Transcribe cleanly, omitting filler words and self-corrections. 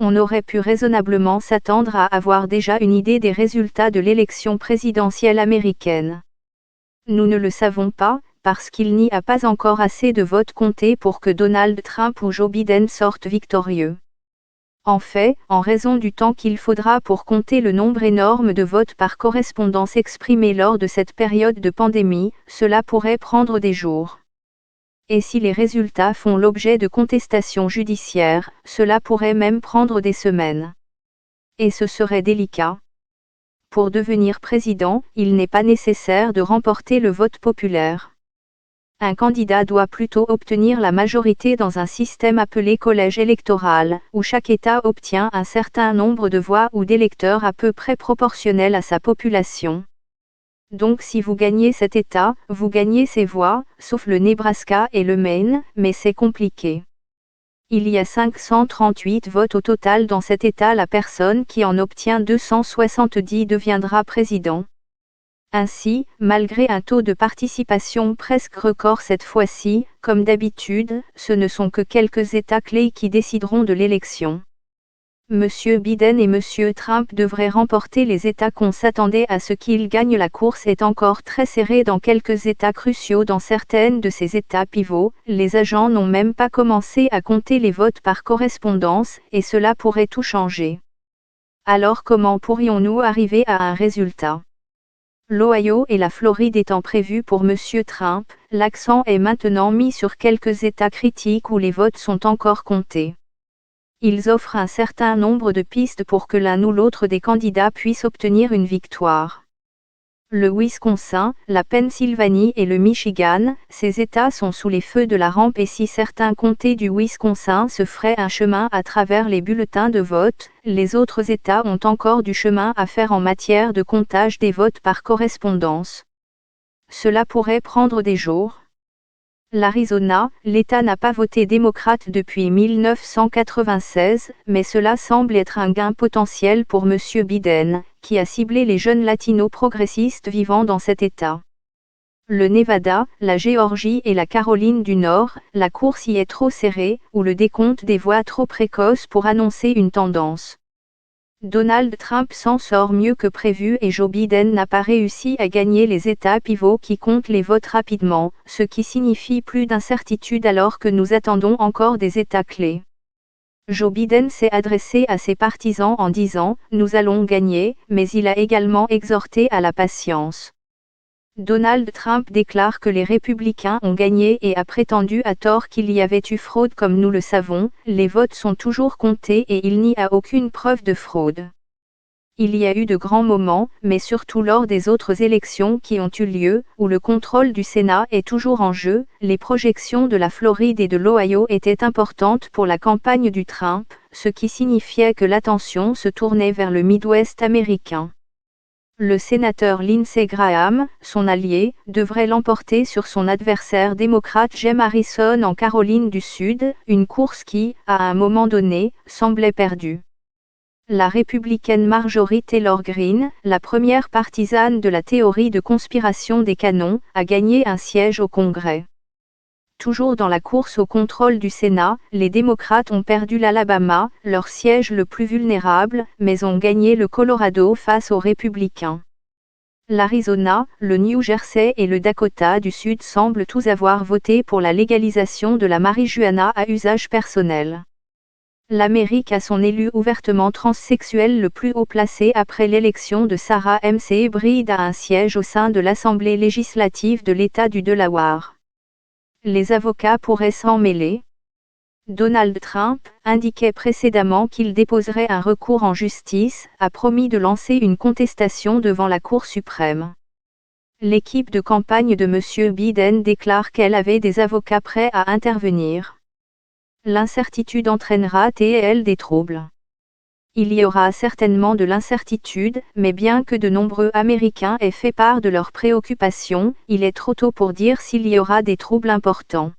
On aurait pu raisonnablement s'attendre à avoir déjà une idée des résultats de l'élection présidentielle américaine. Nous ne le savons pas, parce qu'il n'y a pas encore assez de votes comptés pour que Donald Trump ou Joe Biden sortent victorieux. En fait, en raison du temps qu'il faudra pour compter le nombre énorme de votes par correspondance exprimés lors de cette période de pandémie, cela pourrait prendre des jours. Et si les résultats font l'objet de contestations judiciaires, cela pourrait même prendre des semaines. Et ce serait délicat. Pour devenir président, il n'est pas nécessaire de remporter le vote populaire. Un candidat doit plutôt obtenir la majorité dans un système appelé collège électoral, où chaque État obtient un certain nombre de voix ou d'électeurs à peu près proportionnel à sa population. Donc si vous gagnez cet État, vous gagnez ces voix, sauf le Nebraska et le Maine, mais c'est compliqué. Il y a 538 votes au total dans cet État. La personne qui en obtient 270 deviendra président. Ainsi, malgré un taux de participation presque record cette fois-ci, comme d'habitude, ce ne sont que quelques États clés qui décideront de l'élection. M. Biden et M. Trump devraient remporter les États qu'on s'attendait à ce qu'ils gagnent. La course est encore très serrée dans quelques États cruciaux. Dans certaines de ces États pivots, les agents n'ont même pas commencé à compter les votes par correspondance, et cela pourrait tout changer. Alors comment pourrions-nous arriver à un résultat ? L'Ohio et la Floride étant prévus pour M. Trump, l'accent est maintenant mis sur quelques États critiques où les votes sont encore comptés. Ils offrent un certain nombre de pistes pour que l'un ou l'autre des candidats puisse obtenir une victoire. Le Wisconsin, la Pennsylvanie et le Michigan, ces États sont sous les feux de la rampe, et si certains comtés du Wisconsin se feraient un chemin à travers les bulletins de vote, les autres États ont encore du chemin à faire en matière de comptage des votes par correspondance. Cela pourrait prendre des jours. L'Arizona, l'État n'a pas voté démocrate depuis 1996, mais cela semble être un gain potentiel pour M. Biden, qui a ciblé les jeunes latinos progressistes vivant dans cet État. Le Nevada, la Géorgie et la Caroline du Nord, la course y est trop serrée, ou le décompte des voix trop précoce pour annoncer une tendance. Donald Trump s'en sort mieux que prévu et Joe Biden n'a pas réussi à gagner les États pivots qui comptent les votes rapidement, ce qui signifie plus d'incertitude alors que nous attendons encore des États clés. Joe Biden s'est adressé à ses partisans en disant « Nous allons gagner », mais il a également exhorté à la patience. Donald Trump déclare que les républicains ont gagné et a prétendu à tort qu'il y avait eu fraude. Comme nous le savons, les votes sont toujours comptés et il n'y a aucune preuve de fraude. Il y a eu de grands moments, mais surtout lors des autres élections qui ont eu lieu, où le contrôle du Sénat est toujours en jeu, les projections de la Floride et de l'Ohio étaient importantes pour la campagne du Trump, ce qui signifiait que l'attention se tournait vers le Midwest américain. Le sénateur Lindsey Graham, son allié, devrait l'emporter sur son adversaire démocrate Jim Harrison en Caroline du Sud, une course qui, à un moment donné, semblait perdue. La républicaine Marjorie Taylor Greene, la première partisane de la théorie de conspiration des canons, a gagné un siège au Congrès. Toujours dans la course au contrôle du Sénat, les démocrates ont perdu l'Alabama, leur siège le plus vulnérable, mais ont gagné le Colorado face aux républicains. L'Arizona, le New Jersey et le Dakota du Sud semblent tous avoir voté pour la légalisation de la marijuana à usage personnel. L'Amérique a son élu ouvertement transsexuel le plus haut placé après l'élection de Sarah McBride à un siège au sein de l'Assemblée législative de l'État du Delaware. Les avocats pourraient s'en mêler. Donald Trump indiquait précédemment qu'il déposerait un recours en justice, a promis de lancer une contestation devant la Cour suprême. L'équipe de campagne de M. Biden déclare qu'elle avait des avocats prêts à intervenir. L'incertitude entraînera des troubles. Il y aura certainement de l'incertitude, mais bien que de nombreux Américains aient fait part de leurs préoccupations, il est trop tôt pour dire s'il y aura des troubles importants.